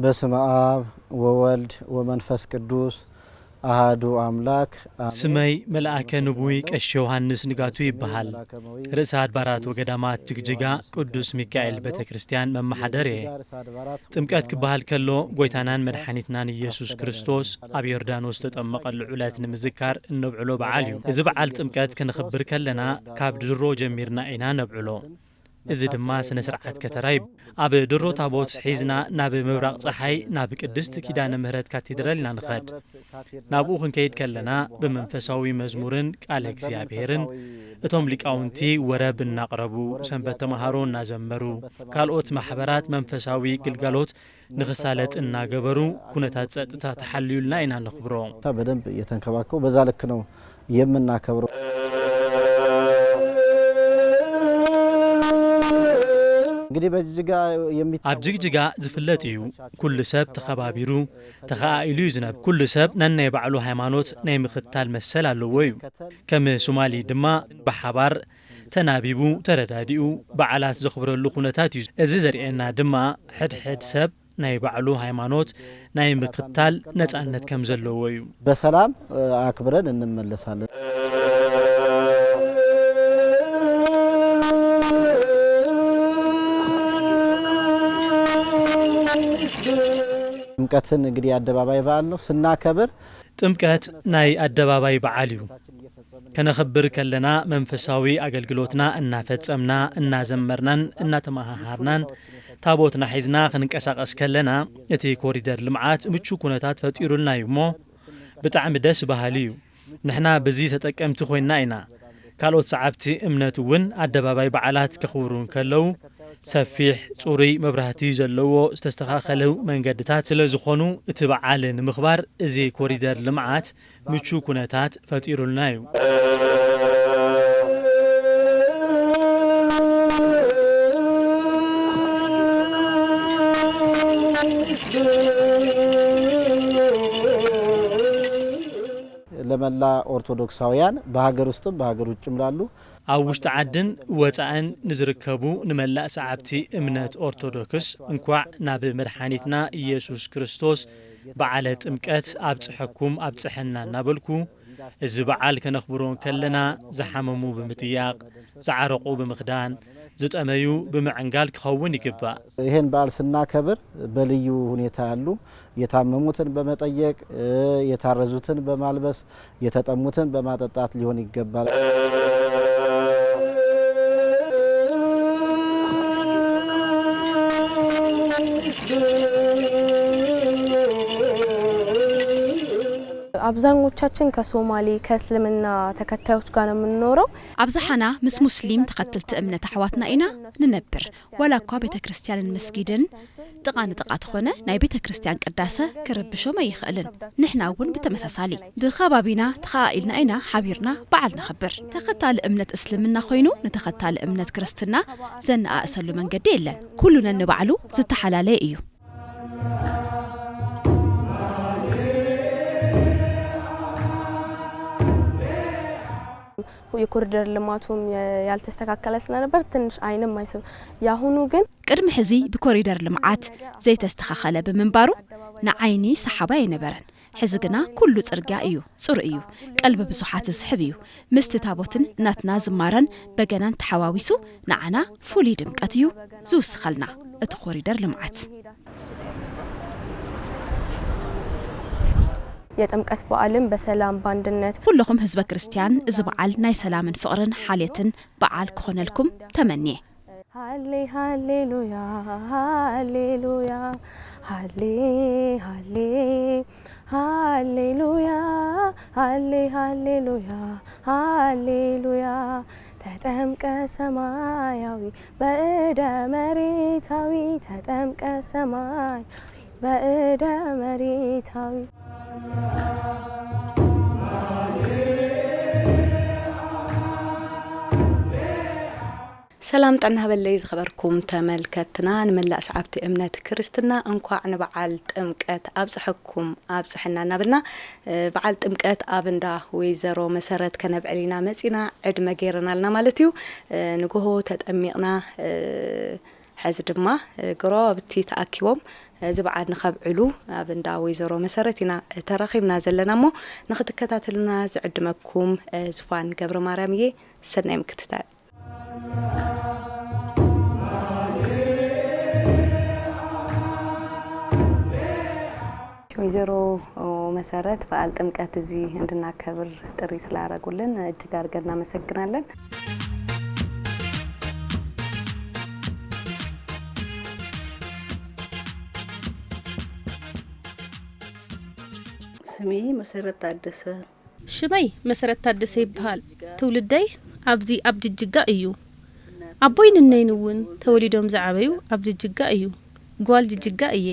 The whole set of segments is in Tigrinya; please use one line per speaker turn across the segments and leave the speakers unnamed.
በስመ አብ ወወልድ ወመንፈስ ቅዱስ አሃዱ አምላክ
ስመይ መልአከ ንቡይ ቀሽ ዮሐንስ ንጋቱ ይበሃል ርዕሰ አድባራት ወገዳማት ጅግጅጋ ቅዱስ ሚካኤል ቤተክርስቲያን መማሐደር ጥምቀት ክበሃል ከሎ ጎይታናን መድኃኒትናን ኢየሱስ ክርስቶስ አብ ዮርዳኖስ ተጠመቀሉ ዕለት ንምዝካር እንብዕሎ በዓል እዩ እዚ በዓል ጥምቀት ክንኽብር ከለና ካብ ድሮ ጀሚርና ኢና ነብዕሎ እዚ ድማ ስነ ስርዓት ከተራይ ኣብ ድሮ ታቦት ሒዝና ናብ ምብራቅ ፀሓይ ናብ ቅድስት ኪዳነ ምህረት ካቴድራል ናንኸድ ናብኡ ክንከይድ ከለና በመንፈሳዊ መዝሙርን ቃለ እግዚአብሔርን እቶም ሊቃውንቲ ወረብ እናቅረቡ ሰንበት ተማሃሮ እናዘመሩ ካልኦት ማሕበራት መንፈሳዊ ግልጋሎት ንኽሳለጥ እናገበሩ ኩነታት ጸጥታ ተሐልዩልና ኢና ንኽብሮ
በደንብ የተንከባከቡ በዛ ልክ ነው የምናከብረው እንግዲህ
ኣብ ጅግጅጋ ዝፍለጥ እዩ ኩሉ ሰብ ተኸባቢሩ ተኸኣኢሉ ዝነብ ኩሉ ሰብ ነናይ ባዕሉ ሃይማኖት ናይ ምኽታል መሰል ኣለዎ እዩ ከም ሶማሊ ድማ በሓባር ተናቢቡ ተረዳዲኡ በዓላት ዘኽብረሉ ኩነታት እዩ እዚ ዘርኤና ድማ ሕድሕድ ሰብ ናይ ባዕሉ ሃይማኖት ናይ ምኽታል ነጻነት ከም ዘለዎ እዩ
በሰላም አክብረን እንመለሳለን ጥምቀትን እንግዲህ አደባባይ በዓል ነው ስናከብር
ጥምቀት ናይ አደባባይ በዓል እዩ ከነኽብር ከለና መንፈሳዊ አገልግሎትና እናፈጸምና እናዘመርናን እናተማሃርናን ታቦትና ሒዝና ክንንቀሳቀስ ከለና እቲ ኮሪደር ልምዓት ምቹ ኩነታት ፈጢሩልና እዩሞ ብጣዕሚ ደስ በሃሊ እዩ ንሕና በዚ ተጠቀምቲ ኮይና ኢና ካልኦት ሰዓብቲ እምነት እውን አደባባይ በዓላት ከኽብሩን ከለው ሰፊሕ ጹሩይ መብራህቲ ዘለዎ ዝተስተኻኸለው መንገድታት ስለ ዝኾኑ እቲ በዓል ንምኽባር እዚ ኮሪደር ልምዓት ምቹ ኩነታት ፈጢሩልና እዩ ለመላ ኦርቶዶክሳውያን በሀገር ውስጥም በሀገር ውጭም ላሉ ኣብ ውሽጢ ዓድን ወፃእን ንዝርከቡ ንመላእ ሰዓብቲ እምነት ኦርቶዶክስ እንኳዕ ናብ መድኃኒትና ኢየሱስ ክርስቶስ በዓለ ጥምቀት ኣብ ጽሕኩም ኣብ ጽሕና እናበልኩ እዚ በዓል ከነኽብሮን ከለና ዝሓመሙ ብምጥያቅ ዝዓረቁ ብምኽዳን ዝጠመዩ ብምዕንጋል ክኸውን ይግባእ ይሄን በዓል ስናከብር በልዩ ሁኔታ ያሉ የታመሙትን በመጠየቅ የታረዙትን በማልበስ የተጠሙትን በማጠጣት ሊሆን ይገባል
አብዛኞቻችን ከሶማሊ ከእስልምና ተከታዮች ጋር ነው የምንኖረው
አብዛሐና ሙስሊም ተከተልት እምነት አህዋትና ኢና ንነብር ወላኳ ቤተክርስቲያንን መስጊድን ጥቃን ጥቃት ሆነ ናይ ቤተክርስቲያን ቅዳሴ ክረብሾም አይኽእልን ንሕናውን በተመሳሳሊ በኸባቢና ተኻኢልና ኢና ሓቢርና በዓል ነኽብር ተኸታል እምነት እስልምና ኮይኑ ነተኸታል እምነት ክርስትና ዘናኣሰሉ መንገዲ የለን ኩሉና ንባዕሉ ዝተሓላለየ እዩ
የኮሪደር ልማቱም ያልተስተካከለ ስለነበር ትንሽ አይንም አይስብ ያሁኑ ግን
ቅድም ሕዚ በኮሪደር ልማት ዘይተስተካከለ በመንባሩ ንዓይኒ ሰሓባ የነበረን ሕዚ ግና ኩሉ ጽርግያ እዩ ጽሩ እዩ ቀልብ ብዙሓት ዝስሕብ እዩ ምስቲ ታቦትን ናትና ዝማረን በገናን ተሓዋዊሱ ንዓና ፉሊ ድምቀት እዩ ዝውስኸልና እቲ ኮሪደር ልማት
የጥምቀት በዓልን በሰላም ባንድነት
ሁሉም ህዝበ ክርስቲያን እዚ በዓል ናይ ሰላምን ፍቅርን ሓልየትን በዓል ክኾነልኩም ተመንየ
ሃሌ ሃሌሉያ ሃሌሉያ ሃሌ ሃሌ ሃሌሉያ ሃሌ ሃሌሉያ ሃሌሉያ ተጠምቀ ሰማያዊ በእደ መሬታዊ ተጠምቀ ሰማያዊ በእደ መሬታዊ
ሰላም ጠና በለይ ዝኸበርኩም ተመልከትና ንመላእ ሰዓብቲ እምነት ክርስትና እንኳዕ ንበዓል ጥምቀት አብጽሕኩም አብጽሕና ናብልና በዓል ጥምቀት አብንዳ ወይዘሮ መሰረት ከነብዕሊና መጺና ዕድመ ገይረናልና ማለት እዩ ንግሆ ተጠሚቕና ሕዚ ድማ ገራብቲ ተኣኪቦም ዝብዓድ ንኸብዕሉ አብንዳ ወይዘሮ መሰረት ኢና ተረኺብና ዘለናሞ ንኽትከታተሉና ዝዕድመኩም ዝፋን ገብረ ማርያም እየ ሰናይ ምክትታል ወይዘሮ መሰረት በዓል ጥምቀት እዚህ እንድናከብር ጥሪ ስላደረጉልን እጅግ አድርገን እናመሰግናለን።
ስሜ መሰረት ታደሰ
ሽመይ መሰረት ታደሰ ይባሃል ትውልደይ አብዚ አብ ጅጅጋ እዩ አቦይ ንነይንውን ተወሊዶም ዘዓበዩ አብ ጅጅጋ እዩ ጓል ጅጅጋ እየ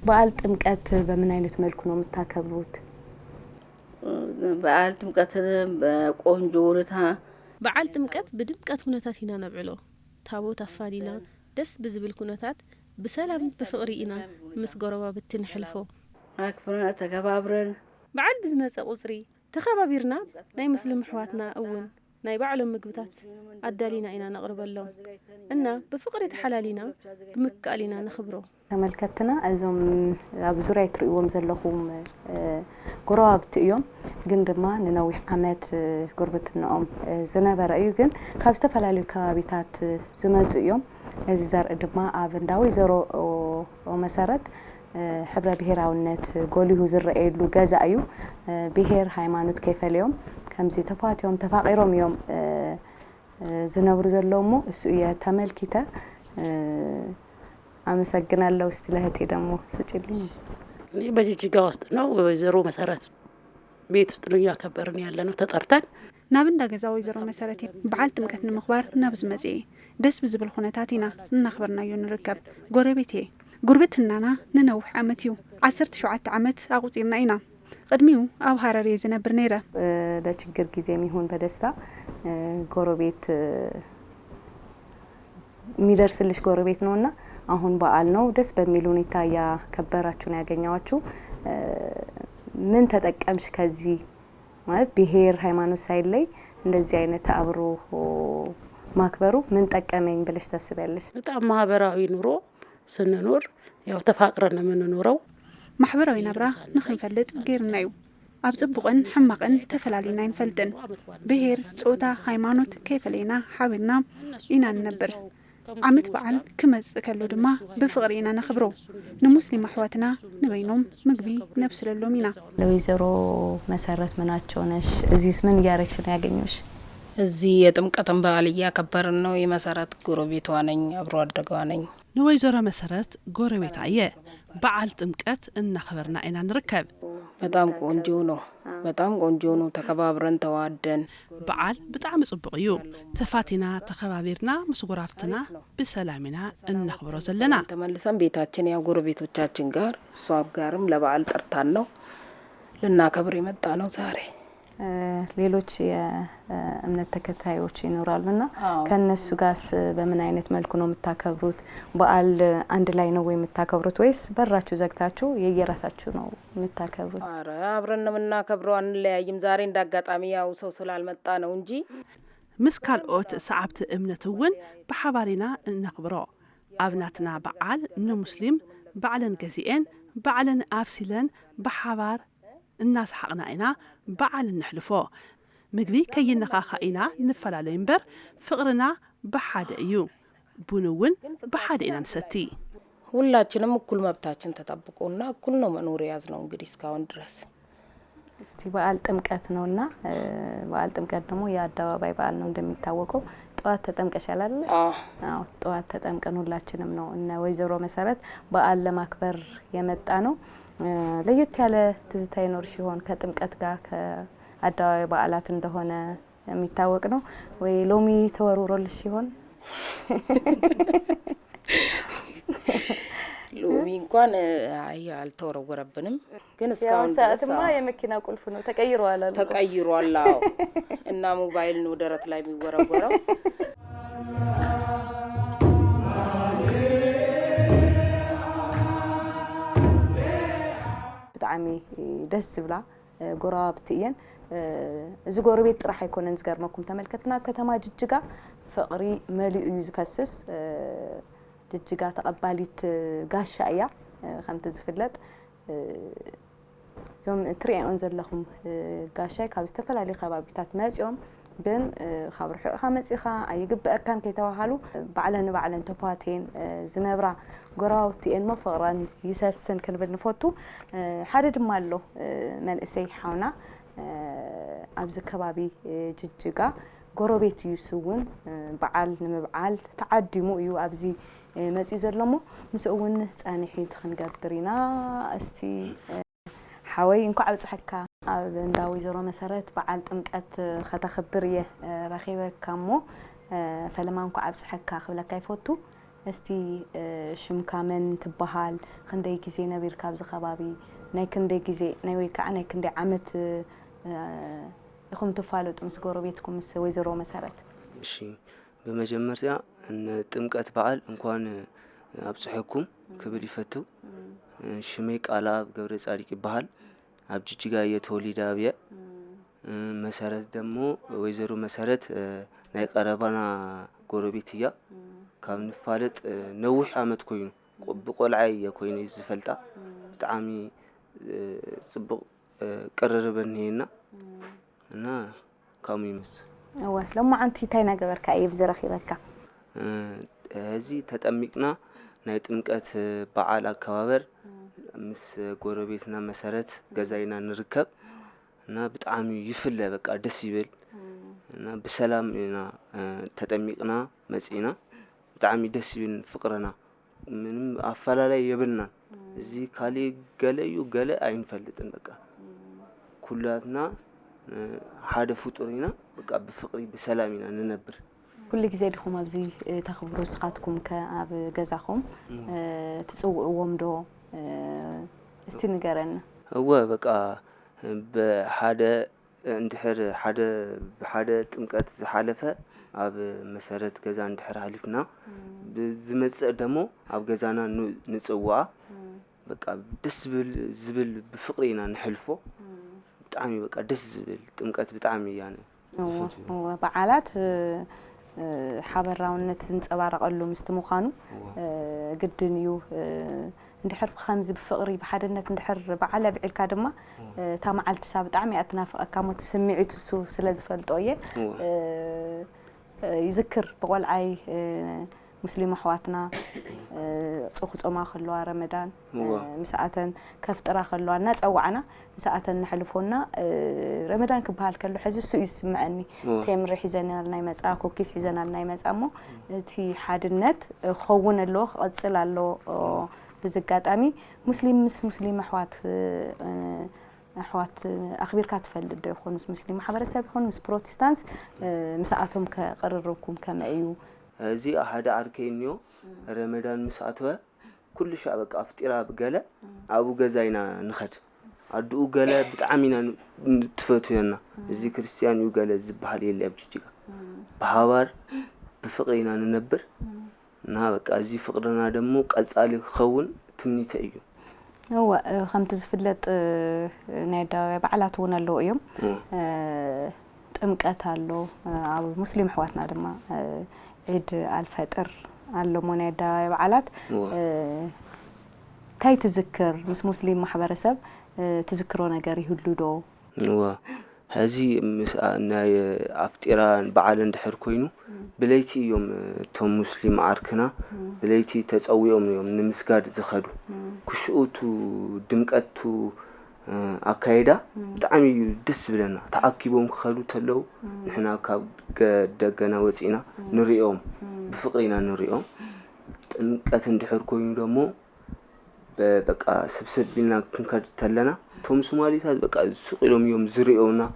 በዓል ጥምቀት በምን አይነት መልኩ ነው የምታከብሩት?
በዓል ጥምቀት በቆንጆ ሁኔታ
በዓል ጥምቀት በድምቀት ሁነታት ኢና ነብዕሎ ታቦት አፋኒና ደስ ብዝብል ሁነታት በሰላም በፍቅሪ ኢና ምስ ጎረባብቲ ንሕልፎ
አክብረን ተከባብረን
በዓል ብዝመጸ ቁጽሪ ተኸባቢርና ናይ ሙስሊም ሕዋትና እውን ናይ ባዕሎም ምግብታት አዳሊና ኢና ነቅርበሎም እና በፍቅሪ ተሐላሊና ብምቃሊና ነኽብሮ
ተመልከትና እዞም ኣብ ዙርያ ትርእዎም ዘለኹም ጎረባብቲ እዮም ግን ድማ ንነዊሕ ዓመት ጉርብትናኦም ዝነበረ እዩ ግን ካብ ዝተፈላለዩ ከባቢታት ዝመጹ እዮም እዚ ዘርኢ ድማ ኣብ እንዳ ወይዘሮ መሰረት ሕብረ ብሄራውነት ጎሊሁ ዝረአየሉ ገዛ እዩ ብሄር ሃይማኖት ከይፈልዮም ከምዚ ተፋትዮም ተፋቂሮም እዮም ዝነብሩ ዘለውሞ እሱ እየ ተመልኪተ አመሰግናለሁ። እስቲ ለህቴ ደግሞ ስጭልኝ።
እኔ በጅጅጋ ውስጥ ነው ወይዘሮ መሰረት ቤት ውስጥ ነው ያከበርን ያለነው ተጠርተን
ናብንዳ ገዛ ወይዘሮ መሰረት በዓል ጥምቀት ንምኽባር ናብዝ መጽ ደስ ብዝብል ሁነታት ኢና እናኽበርናዮ ንርከብ ጎረቤቴ ጉርብትናና ንነውሕ ዓመት እዩ 17 ዓመት አቁጺርና ኢና ቅድሚው ኣብ ሀረር የዝነብር ነይረ
በችግር ጊዜም ይሁን በደስታ ጎረቤት የሚደርስልሽ ጎረቤት ነውና አሁን በዓል ነው ደስ በሚል ሁኔታ ያከበራችሁ ነው ያገኛችሁ ምን ተጠቀምሽ ከዚህ ማለት ብሄር ሃይማኖት ሳይለይ እንደዚህ አይነት አብሮ ማክበሩ ምን ጠቀመኝ ብለሽ ታስቢያለሽ?
በጣም ማህበራዊ ኑሮ ስንኖር ያው ተፋቅረን የምንኖረው
ማህበራዊ ናብራ ንኽንፈልጥ ገይርና እዩ ኣብ ጽቡቕን ሕማቕን ተፈላሊና ይንፈልጥን ብሄር ጾታ ሃይማኖት ከይፈለይና ሓቢርና ኢና ንነብር ዓመት በዓል ክመጽእ ከሎ ድማ ብፍቅሪ ኢና ነኽብሮ ንሙስሊም ኣሕዋትና ንበይኖም ምግቢ ነብስለሎም ኢና
ለወይዘሮ መሰረት ምናቸው ነሽ እዚህስ ምን እያረግሽ ነው ያገኘሽ?
እዚህ የጥምቀትን በዓል እያከበርን ነው የመሰረት ጎረቤቷ ነኝ አብሮ አደጓ ነኝ
ንወይዘሮ መሰረት ጎረቤታ እየ በዓል ጥምቀት እናኽበርና ኢና ንርከብ
በጣም ቆንጆ ነው ተከባብረን ተዋደን
በዓል በጣም ጽቡቅ እዩ ተፋቲና ተከባቢርና ምስ ጎራፍትና በሰላምና እናኽብሮ ዘለና
ተመልሰን ቤታችን ያው ጎረቤቶቻችን ጋር ሷብ ጋርም ለበዓል ጠርታን ነው ልናከብር የመጣ ነው ዛሬ
ሌሎች የእምነት ተከታዮች ይኖራሉና ከነሱ ጋርስ በምን አይነት መልኩ ነው የምታከብሩት? በዓል አንድ ላይ ነው ወይ የምታከብሩት ወይስ በራችሁ ዘግታችሁ የየራሳችሁ ነው የምታከብሩት?
አረ አብረን ነው የምናከብረው አንለያይም ዛሬ እንዳጋጣሚ ያው ሰው ስላልመጣ ነው እንጂ
ምስካልኦት ሰዓብቲ እምነትውን በሐባሪና እናክብሮ አብናትና በዓል ንሙስሊም በዓለን ገዚኤን በዓለን አብሲለን በሐባር الناس حقنا إنا بعل نحلفه مقبي كي نخاخينا نفلا لينبر فقرنا بحاد أيو بنون بحاد إنا نستي
ሁላችንም እኩል መብታችን ተጠብቆና እኩል ነው መኖር ያዝነው እንግዲህ እስካሁን ድረስ
እስቲ በዓል ጥምቀት ነውና በዓል ጥምቀት ደግሞ የአደባባይ በዓል ነው እንደሚታወቀው ጧት ተጠምቀሻል አይደል? አዎ ጧት ተጠምቀን ሁላችንም ነው እና ወይዘሮ መሰረት በዓል ለማክበር የመጣ ነው ለየት ያለ ትዝታ ይኖርሽ ይሆን ከጥምቀት ጋር ከአደባባይ በዓላት እንደሆነ የሚታወቅ ነው ወይ ሎሚ ተወርውሮልሽ ይሆን?
ሎሚ እንኳን አይ አልተወረወረብንም ግን እስካሁን
ሰዓትማ የመኪና ቁልፍ ነው ተቀይሯል አሉ
ተቀይሯል አዎ እና ሞባይል ነው ደረት ላይ የሚወረወረው
ብጣዕሚ ደስ ዝብላ ጎራብቲ እየን እዚ ጎረቤት ጥራሕ አይኮነን ዝገርመኩም ተመልከትና ከተማ ጅጅጋ ፍቅሪ መሊኡ እዩ ዝፈስስ ጅጅጋ ተቀባሊት ጋሻ እያ ከምቲ ዝፍለጥ ዞም ትሪአን ዘለኹም ጋሻይ ካብ ዝተፈላለዩ ከባቢታት መጽኦም ግን ካብ ርሑቕ መጽኻ ኣይግበአካን ከይተባሃሉ ባዕለን ባዕለን ተፋቴን ዝነብራ ጎራውቲን መፍቅራን ይሰስን ክንብል ንፈቱ ሓደ ድማ ኣሎ መንእሰይ ሓውና ኣብዚ ከባቢ ጅጅጋ ጎረቤት ይስውን በዓል ንምብዓል ተዓዲሙ እዩ ኣብዚ መጽኡ ዘለሞ ምስ እውን ጻኒሒት ክንገብርና እስቲ ሓወይ እንኳዕ ኣብጽሕካ ኣብ እንዳዊ ዘሮ መሰረት በዓል ጥምቀት ከተኽብር እየ ረኺበካሞ ፈለማ እንኳዕ ኣብጽሕካ ክብለካ ይፈቱ እስቲ ሽምካ መን ትበሃል ክንደይ ግዜ ነቢርካ ኣብዚ ከባቢ ናይ ክንደይ ግዜ ናይ ወይ ከዓ ናይ ክንደይ ዓመት ይኹም ተፋለጡ ምስ ጎረቤትኩም ምስ ወይዘሮ መሰረት
እሺ በመጀመሪያ ጥምቀት በዓል እንኳን ኣብጽሕኩም ክብር ይፈቱ ሽመይ ቃላ ገብረ ጻዲቅ ይባሃል ኣብ ጅጅጋ የተወሊዳ ብየ መሰረት ደሞ ወይዘሮ መሰረት ናይ ቀረባና ጎረቤት እያ ካብ ንፋለጥ ነውሕ ዓመት ኮይኑ ብቆልዓይ የኮይነ ዝፈልጣ ብጣዕሚ ጽቡቕ ቅርርበኒና እና ካሙ ይመስ
እወ ለማ አንተ ታይ ነገርካ እየ ብዘረኺበካ
እዚ ተጠሚቅና ናይ ጥምቀት በዓል አከባበር ምስ ጎረቤትና መሰረት ገዛይና ንርከብ እና በጣም ይፍለ በቃ ደስ ይብል እና በሰላም እና ተጠሚቅና መጽኢና በጣም ደስ ይብል ፍቅረና ምንም አፈላላይ የብልና እዚ ካሊ ገለዩ ገለ አይንፈልጥን በቃ ኩላትና ሓደ ፍጡሪና በቃ በፍቅሪ በሰላሚና ንነብር
كل جزء لكم أبزي تخبروا سقاتكم كأب جزاكم تسووا دو استنجارن
هو بقى بحدا اندحر حدا بحدا تمكات حلفة أب مسارات جزا اندحر حلفنا بزمت دمو أب جزانا نسووا بقى دس زبل بفقرينا نحلفه بتعمي بقى دس زبل تمكات بتعمي يعني
هو بعالات حبراونت زنصبارقلو مستمخانو قدنيو اندحر خمس بفقري بحدنت اندحر بعلا بعلكا دما تا معلت ساب طعمي اتنافقك كمو تسمعيتو سلازفلطويه يذكر بقولعي مسلم احواتنا صوخصما خلوا رمضان مساعتن كفطرا خلوا نصوعنا مساعتن نحلفونا رمضان كبحال كلو حزي سو يسمعني تمر حزنا لنا يمصا كوكيس حزنا لنا يمصامو تي حادنت خون له قصل له بزغاطامي مسلم احوات اخبيرك تفلد دو يكون مسلم حبرسب يكون مس بروتستانت مساعتهم كقرركم كما ايو
هذه أحد أركينيو رمضان مساتوا كل شعب كافتيرا بقلة أبو جزاينا نخد عدو قلة بتعامينا تفتوينا زي كريستيان يقال الزبحة اللي أبجيجا بحوار بفقرنا ننبر نهابك أزي فقرنا دموك أزالي خون تمني تأيو
هو خمت زفلت نادا بعلاتونا اللو يوم تمكاتالو أو مسلم حواتنا دما عيد الفطر على منادا بعلات كاي تذكر مسلم محبرسب تذكروا نجاري هلودو
هذه ناي أفتيران بعل اندحر كوينو بليتي يوم توم مسلم عركنا بليتي تسويهم يوم نمسكاد زخدو كشوتو دمكاتو أكايدا تعمي دس بلنا تعاقبهم خلو تلو نحنا كدجنا وسينا نريهم بفقرنا نريهم تنقت اندحر كوينو دمو بقى سبسب بينا كنكر تلنا توم سومالي تاد بقى سقيلهم يوم زريونا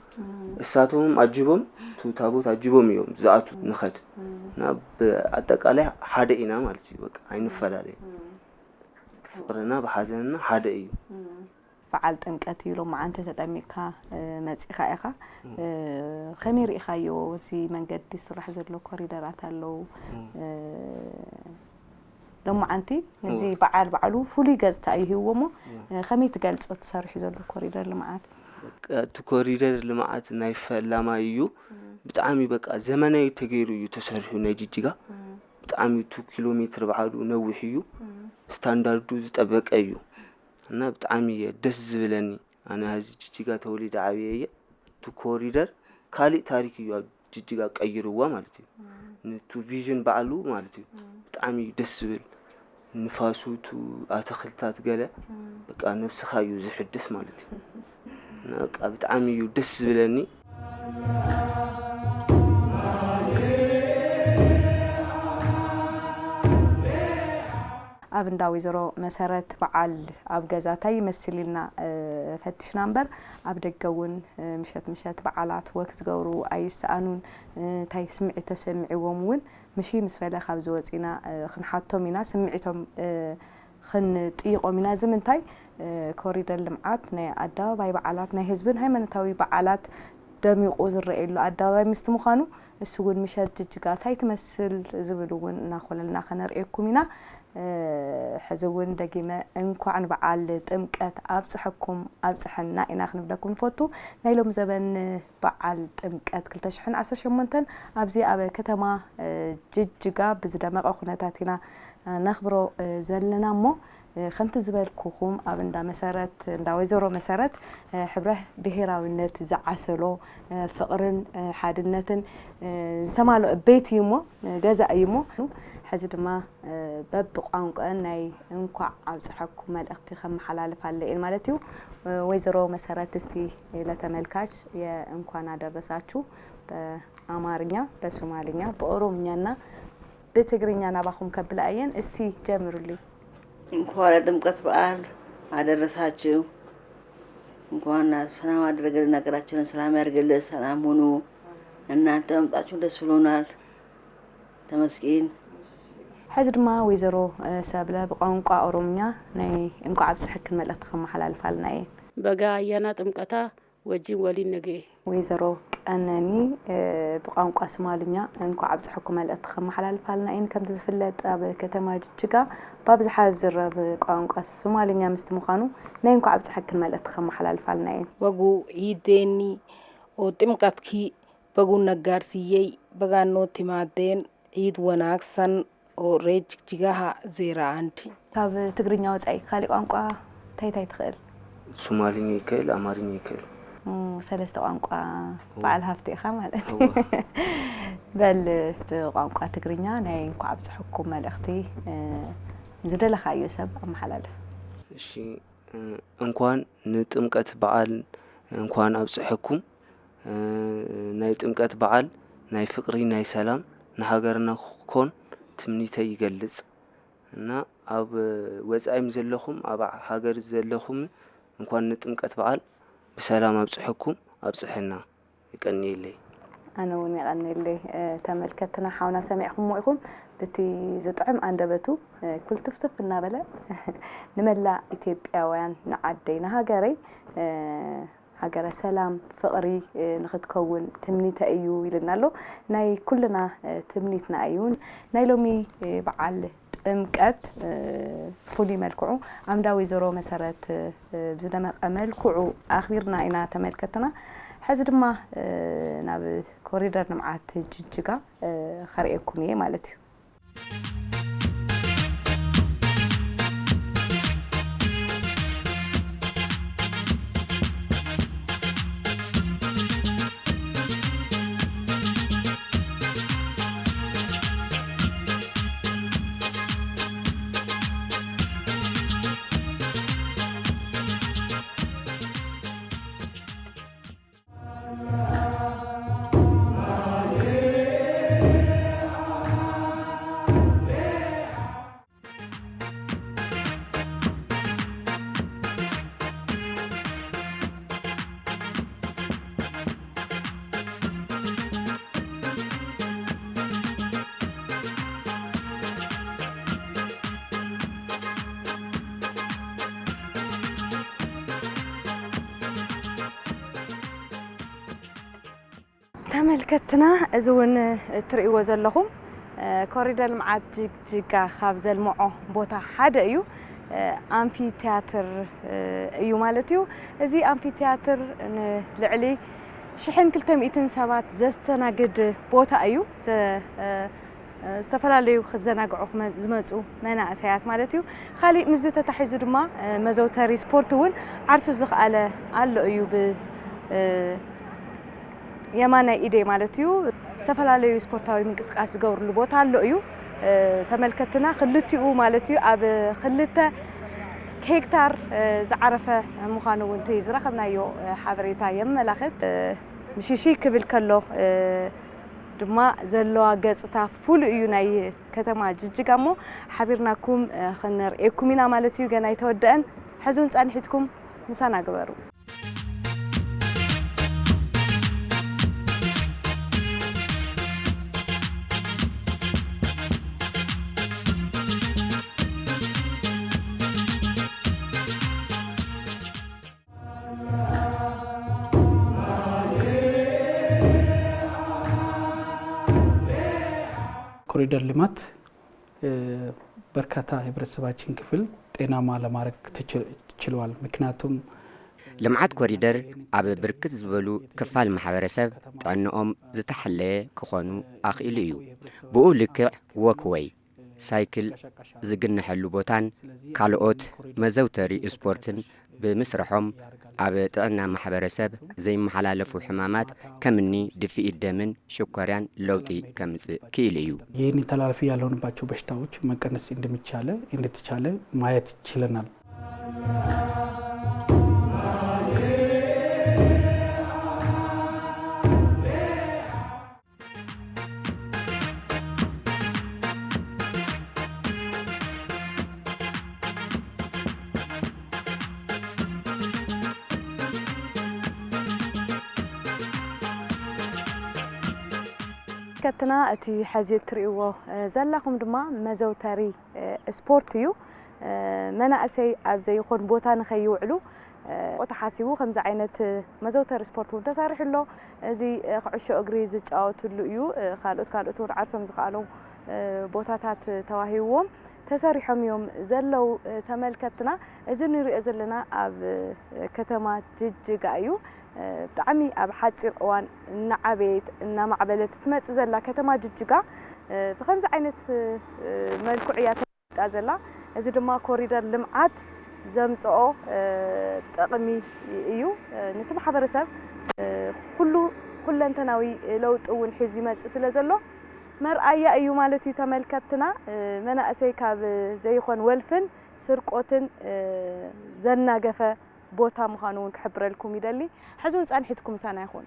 الساتهم عجبهم تو تابوت عجبهم يوم زعتو نخد نا بأتقالي حدا إنا مالتي بقى عين فلالي بفقرنا بحزننا حدا إيو
فعل ጥምቀት ይሎ ማዓንተ ተጠሚካ መጽኻ ኢኻ ኸመይ ሪኢኻዮ እቲ መንገዲ ስራሕ ዘሎ ኮሪደራት ኣለው ደሞ አንቲ እዚ በዓሉ ፍሉይ ገጽታ ይህውሞ ኸመይ ትገልጾ ተሰርሑ ዘሎ ኮሪደር ልማዓት
እቲ ኮሪደር ልማዓት ናይ ፈላማ እዩ ብጣዕሚ በቃ ዘመናዊ ተገይሩ እዩ ተሰርሑ ናይ ጅጅጋ ብጣዕሚ 2 ኪሎ ሜትር በዓሉ ነውሕ እዩ ስታንዳርዱ ዝጠበቀ እዩ እና በጣም ደስ ዝብለኒ አና ሀዚ ጅጅጋ ተወሊደ ዓብየ ቱ ኮሪደር ካሊ ታሪክ እዩ ጅጅጋ ቀይሩዋ ማለት እዩ ንቱ ቪዥን በዓሉ ማለት እዩ በጣም ደስ ዝብል ንፋሱቱ አተክልታት ገለ በቃ ነፍስኻ እዩ ዝሕድስ ማለት እዩ እና በቃ በጣም ደስ ዝብለኒ
ኣብ እንዳ ወይዘሮ መሰረት በዓል ኣብ ገዛታይ መስሊልና ፈትሽና እምበር ኣብ ደገውን ምሸት በዓላት ወቅት ዝገብሩ ኣይሰኣኑን ታይ ስምዒት ተሰምዒዎም እውን ምሺ ምስ ፈለ ካብ ዝወፂና ክንሓቶም ኢና ስምዒቶም ክንጥይቆም ኢና ዝምንታይ ኮሪደር ልምዓት ናይ ኣደባባይ በዓላት ናይ ህዝብን ሃይማኖታዊ በዓላት ደሚቁ ዝረአየሉ ኣደባባይ ምስቲ ምዃኑ እሱ እውን ምሸት ጅጅጋ ታይ ትመስል ዝብል እውን እናኾለልና ከነርእየኩም ኢና حزون دقيمة انكوعن بعال تمكت أبصحكم أبصحنا إنا خنبلكم فوتو نايلوم زبن بعال تمكت كل تشحن عسى شمنتن أبزي أب كتما جيجا بزدمق أخناتاتنا نخبرو زلنا مو خمت زبال كوخوم أبن دا مسارات دا ويزورو مسارات حبره بهراوينت زعسلو فقرن حادنتن زتمالو بيت يمو جزا يمو حزد ما باب قانقا ناي انكع عبصحكم ملأختي خم حلال فاللئين مالتيو ويزورو مسارات تستي لتملكاش يا انكوانا درساتشو بأمارنيا بسومالينيا بأورومنيانا بتقرينيا نباخم كبلايين استي جامرولي
እንኳን ጥምቀት በዓል አደረሳችሁ እንኳን ሰላም አድርገልን ነገራችንን ሰላም ያርግልን ሰላም ሁኑ እናንተ መምጣችሁ ደስ ብሎናል ተመስገን
حزد ما ويزرو سابلا بقانقا أوروميا ناي انكو عبصحك الملأت خم حلال فالناي
بقى يانا طمقتا وجي ولي نجي
ويزرو أنني بقانقا سمالينيا انكو عبصحكم الملأت خم حلال فالناي كنت زفلت أب كتما جيجا باب زحازر بقانقا سمالينيا مستمخانو ناي انكو عبصحك الملأت خم حلال فالناي
وقو عيديني وطمقتكي بقو نقارسيي بقى نو تمادين عيد وناكسن وريج جيجاها زيرا عندي
كاب تقرينيا وزعي خالي قانقا تاي تخيل
سوماليني يكيل أماريني يكيل
سلسة قانقا بعل هفتي خامل بل بقانقا تقرينيا ناي انكو عبصحكم ملأختي زدل خايو سب أم حلال
شي انكوان نتمكت بعال انكوان عبصحكم ناي تمكت بعال ناي فقري ناي سلام نهاجرنا كون تمنيتي يجلس እና ኣብ ወጻይም ዘለኹም ኣብ ሃገር ዘለኹም እንኳን ንጥምቀት በዓል በሰላም ኣብጽሕኩም ኣብጽሕና ይቀኒልይ
أنا وني قنيلي تملكتنا حاونا سمعكم وإخم بتي زطعم عندبتو كل تفتف النابلة نملا إثيوبياويان نعدينا هاجري هاجر سلام فقري نختكون تمنيت أيو يلنالو ناي كلنا تمنيتنا أيون نايلومي بعل ጥምቀት ፍሉይ መልክዑ ኣምዳዊ ዘሮ መሰረት ብዝደመቀ መልክዑ ኣኽቢርና ኢና ተመልከትና ሕዚ ድማ ናብ ኮሪደር ልምዓት ጅጅጋ ኸርእየኩም እየ ማለት እዩ
ተመልከትና እዝውን ትርእይዎ ዘለኹም ኮሪደር ልምዓት ጅግጅጋ ካብ ዘልምዖ ቦታ ሓደ እዩ ኣምፊ ቲያትር እዩ ማለት እዩ እዚ ኣምፊ ቲያትር ንልዕሊ 1200 ሰባት ዘስተናግድ ቦታ እዩ ዝተፈላለዩ ክዘናግዑ ዝመጹ መናእሰያት ማለት እዩ ካሊእ ምዝ ተታሒዙ ድማ መዘውተሪ ስፖርት እውን ዓርሱ ዝኽኣለ ኣሎ እዩ ብ የማናይ ኢዴ ማለት እዩ ዝተፈላለዩ ስፖርታዊ ምንቅስቃስ ዝገብርሉ ቦታ ኣሎ እዩ ተመልከትና ክልቲኡ ማለት እዩ ኣብ ክልተ ሄክታር ዝዓረፈ ምዃኑ እውን ዝረኸብናዮ ሓበሬታ የመላኽት ምሽሺ ክብል ከሎ ድማ ዘለዋ ገጽታ ፉል እዩ ናይ ከተማ ጅጅጋ እሞ ሓቢርናኩም ክንርእየኩም ኢና ማለት እዩ ገና ይተወደአን ሕዙን ጸኒሕትኩም ምሳና ግበሩ
ኮሪደር ልማት በርካታ ህብረተሰባችን ክፍል ጤናማ ለማድረግ ተችሏል ምክንያቱም
ልምዓት ኮሪደር ኣብ ብርክት ዝበሉ ክፋል ማሕበረሰብ ጥዕንኦም ዝተሐለየ ክኾኑ ኣኽኢሉ እዩ ብኡ ልክዕ ወክወይ ሳይክል ዝግነሐሉ ቦታን ካልኦት መዘውተሪ ስፖርትን ብምስረሖም ኣብ ጥዕና ማሕበረሰብ ዘይመሓላለፉ ሕማማት ከምኒ ድፊኢት ደምን ሽኮርያን ለውጢ ከምጽእ ክኢል እዩ
ይህን ተላልፊ ያልሆንባቸው በሽታዎች መቀነስ እንደተቻለ ማየት ችለናል ከትና እቲ ሕዚ ትርእይዎ ዘላኹም ድማ መዘውተሪ ስፖርት እዩ መናእሰይ ኣብ ዘይኮን ቦታ ንኸይውዕሉ ተሓሲቡ ከምዚ ዓይነት መዘውተሪ ስፖርት እውን ተሰሪሑሎ እዚ ኩዕሾ እግሪ ዝጫወትሉ እዩ ካልኦት እውን ዓርሶም ዝኽኣሉ ቦታታት ተዋሂብዎም ተሰሪሖም እዮም ዘለው ተመልከትና እዚ ንሪኦ ዘለና ኣብ ከተማ ጅጅጋ እዩ ብጣዕሚ ኣብ ሓፂር እዋን እናዓበየት እናማዕበለት ትመጽእ ዘላ ከተማ ጅጅጋ ብከምዚ ዓይነት መልክዕ እያ ተመጣ ዘላ እዚ ድማ ኮሪደር ልምዓት ዘምጽኦ ጥቕሚ እዩ ነቲ ማሕበረሰብ ኩለንተናዊ ለውጢ እውን ሒዙ ይመጽእ ስለ ዘሎ መርኣያ እዩ ማለት እዩ ተመልከትና መናእሰይ ካብ ዘይኮን ወልፍን ስርቆትን ዘናገፈ ቦታ ምዃኑ እውን ክሕብረልኩም ይደሊ ሕዙን ጸኒሕትኩም ሳና ይኹን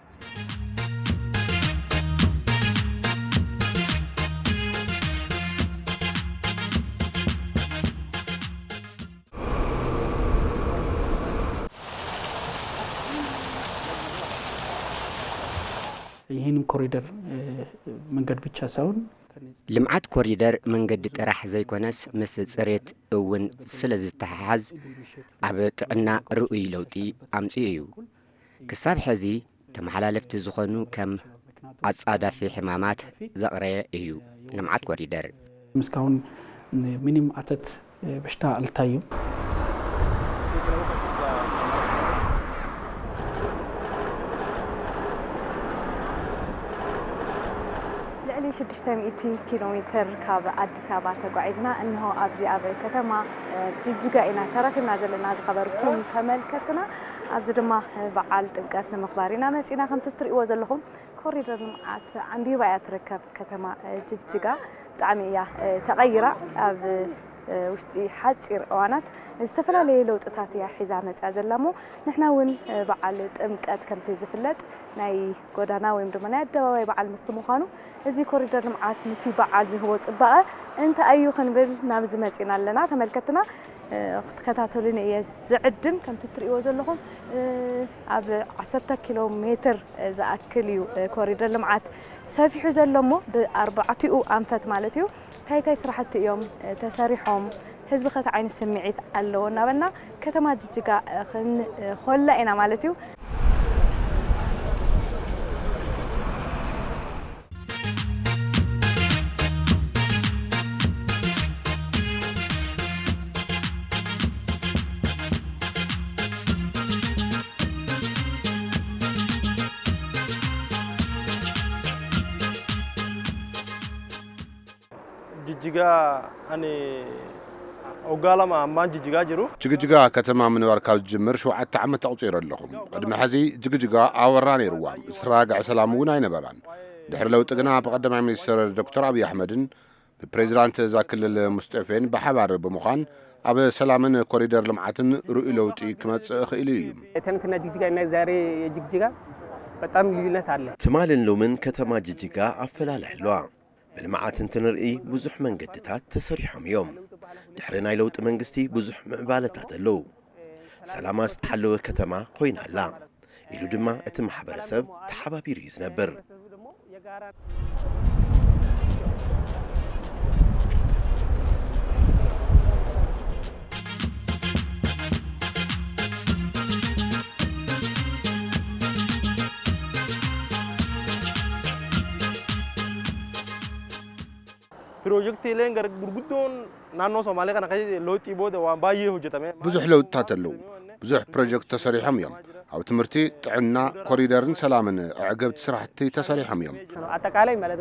ይህን ኮሪደር መንገድ ብቻ ሳይሆን
ልምዓት ኮሪደር መንገዲ ጥራሕ ዘይኮነስ ምስ ጽሬት እውን ስለ ዝተሓሓዝ ኣብ ጥዕና ርኡይ ለውጢ ኣምጽኡ እዩ ክሳብ ሕዚ ተመሓላለፍቲ ዝኾኑ ከም ኣጻዳፊ ሕማማት ዘቕረየ እዩ ልምዓት ኮሪደር
ምስካሁን ምንም ኣተት በሽታ አልታዩም
ልዕሊ 600 ኪሎ ሜትር ካብ አዲስ አበባ ተጓዒዝና እንሆ ኣብዚ ኣብ ከተማ ጅጅጋ ኢና ተረኺብና ዘለና ዝኸበርኩም ተመልከትና ኣብዚ ድማ በዓል ጥምቀት ንምኽባር ኢና መፂና ከምቲ ትርእይዎ ዘለኹም ኮሪደር ልምዓት ዓንቢባ እያ ትርከብ ከተማ ጅጅጋ ብጣዕሚ እያ ተቐይራ ኣብ ውሽጢ ሓፂር እዋናት ዝተፈላለዩ ለውጥታት እያ ሒዛ መጻ ዘላ እሞ ንሕና እውን በዓል ጥምቀት ከምቲ ዝፍለጥ ናይ ጎዳና ወይ ድማ ናይ ኣደባባይ በዓል ምስቲ ምዃኑ እዚ ኮሪደር ልምዓት ነቲ በዓል ዝህቦ ጽባቐ እንታይ እዩ ክንብል ናብዚ መፂና ኣለና ተመልከትና ክትከታተሉን እየ ዝዕድም ከምቲ ትርእይዎ ዘለኹም ኣብ 10 ኪሎ ሜትር ዝኣክል እዩ ኮሪደር ልምዓት ሰፊሑ ዘሎ እሞ ብኣርባዕቲኡ ኣንፈት ማለት እዩ እንታይ ስራሕቲ እዮም ተሰሪሖም ህዝቢ ከታ ዓይነት ስምዒት ኣለዎ እናበልና ከተማ ጅጅጋ ክንኾላ ኢና ማለት እዩ
ጅጅጋ አኔ ኦጋላማ አማን ጅጅጋ ጅሩ
ጅግጅጋ ከተማ ምንባር ካብ ጅምር 7 ዓመት ተቆፂሩ ኣለኹም ቅድሚ ሕዚ ጅግጅጋ ኣወራ ነይርዋ ስራጋዕ ሰላም እውን ኣይነበራን ድሕሪ ለውጢ ግና ብቀዳማይ ሚኒስትር ዶክተር አብይ አሕመድን ፕሬዚዳንት እዛ ክልል ሙስጠፌን ብሓባር ብምዃን ኣብ ሰላምን ኮሪደር ልምዓትን ርኡይ ለውጢ ክመጽእ ኽእል እዩ
ትናንትና ጅግጅጋ እና ዛሬ ጅግጅጋ በጣም ልዩነት አለ
ትማልን ሎምን ከተማ ጅጅጋ ኣፈላልሕለዋ بالمعات تنرئي بزح من قدتات تسريحهم يوم دحرنا لوط منغستي بزح معبالتات اللو سلامة استحلوه كتما خوينا لا إلو دما اتم حبرسب تحبابير يزنبر
بروجكت لينغر غرغدون نانو سومالي كان كاي لوطي بود وان بايه هجتمه
بزح لوطات اللو بزح بروجكت تسريحهم يوم او تمرتي طعنا كوريدرن سلامن عقبت سرحتي تسريحهم يوم
አጠቃላይ ማለት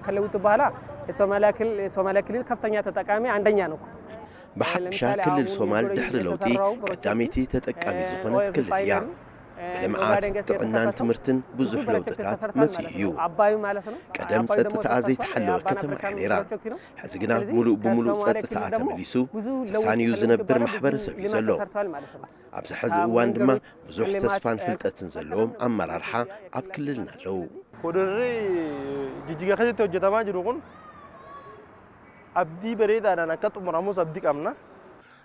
ከለውጥ በኋላ የሶማሊያ ክልል ከፍተኛ ተጠቃሚ አንደኛ ነው
بحبشا كلل صومال دحر لوطي قداميتي تتقامي زخونت كلليا بالمعات طعنان تمرتن بزح لوطتات مسيو قدم صدت ازي تحلو كتما كنيرا حزقنا ملو بملو صدت اتمليسو تسانيو زنبر محبرسب يزلو ابز حز وان دما بزح تسفان فلطتن زلوم امرارحا اب كللنا لو
ودري جيجيغا خجتو جتما جروغون أبدي بريد أنا كتب مراموس أبدي كامنا.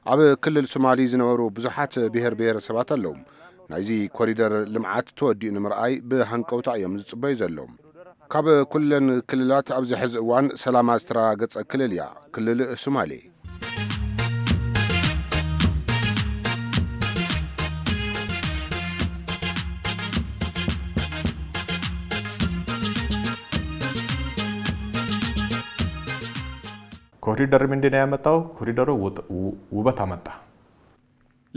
أب كل الصومالي زنورو بزحات بهر سبات اللوم. نايزي كوريدر لمعات تودي نمرأي بهنكو تعيم زبايز اللوم. كاب كللات أبز حزوان سلامة استراغت كلليا كلل الصومالي.
ኮሪደር ምንድነው ያመጣው ኮሪደሩ ውበት አመጣ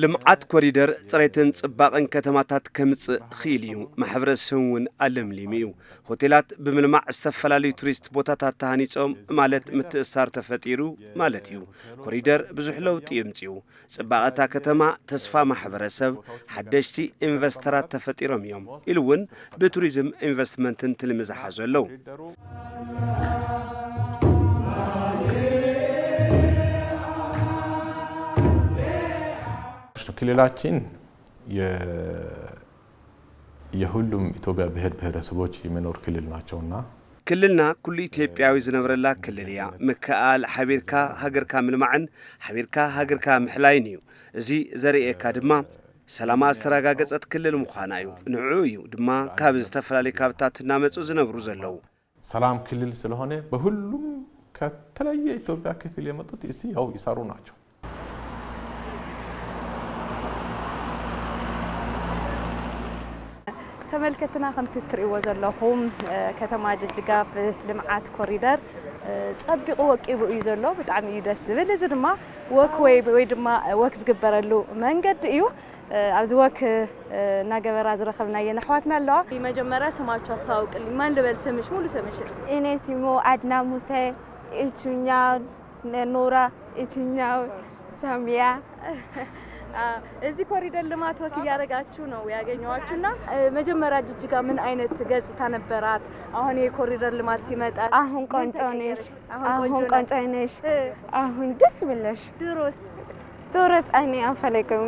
ልምዓት ኮሪደር ጽሬትን ጽባቅን ከተማታት ከምጽ ኺልዩ ማሕበረሰቡን አለምሊሚዩ ሆቴላት ብምልማዕ ዝተፈላልዩ ቱሪስት ቦታታት ተሃኒጾም ማለት ምትእሳር ተፈጢሩ ማለት እዩ ኮሪደር ብዙሕ ለውጢ ይምጽኡ ጽባቅታ ከተማ ተስፋ ማሕበረሰብ ሓደሽቲ ኢንቨስተራት ተፈጢሮም እዮም ኢሉውን በቱሪዝም ኢንቨስትመንትን ትልምዝሓ ዘለው
ክልላችን የሁሉም ኢትዮጵያ ብሔረሰቦች የሚኖር ክልል ናቸውና
ክልልና ኩሉ ኢትዮጵያዊ ዝነብረላ ክልልያ መከአል ሓቢርካ ሃገርካ ምልማዕን ሓቢርካ ሃገርካ ምሕላይን እዩ እዚ ዘርእየካ ድማ ሰላም አስተራጋገጸት ክልል ምዃና እዩ ንዑ እዩ ድማ ካብ ዝተፈላልዩ ካብታት እናመጹ ዝነብሩ ዘለው
ሰላም ክልል ስለሆነ በሁሉም ከተለየ ኢትዮጵያ ክፍል የመጡት እዚህ ያው ይሰሩ ናቸው
ተመልከትና ከምት ትሪእዎ ዘለኹም ከተማ ጅጅጋ ብልምዓት ኮሪደር ጸቢቁ ወቂቡ እዩ ዘሎ ብጣዕሚ እዩ ደስ ዝብል እዚ ድማ ወክ ወይ ድማ ወክ ዝግበረሉ መንገዲ እዩ ኣብዚ ወክ ናገበራ ዝረኸብናየን ኣሕዋትና ኣለዋ መጀመርያ ስማችሁ አስተዋውቅልኝ ማን ልበል ስምሽ ሙሉ ስምሽ
እኔ ስሙ አድና ሙሴ እቹኛው ኑራ እቹኛው ሳሚያ
እዚህ ኮሪደር ልማት ወክ ያረጋችሁ ነው ያገኘዋችሁና መጀመሪያ ጅጅጋ ምን አይነት ገጽታ ነበራት አሁን የኮሪደር ልማት ሲመጣ
አሁን ቆንጆ ነሽ አሁን ደስ ብለሽ ድሮስ እኔ አንፈልግም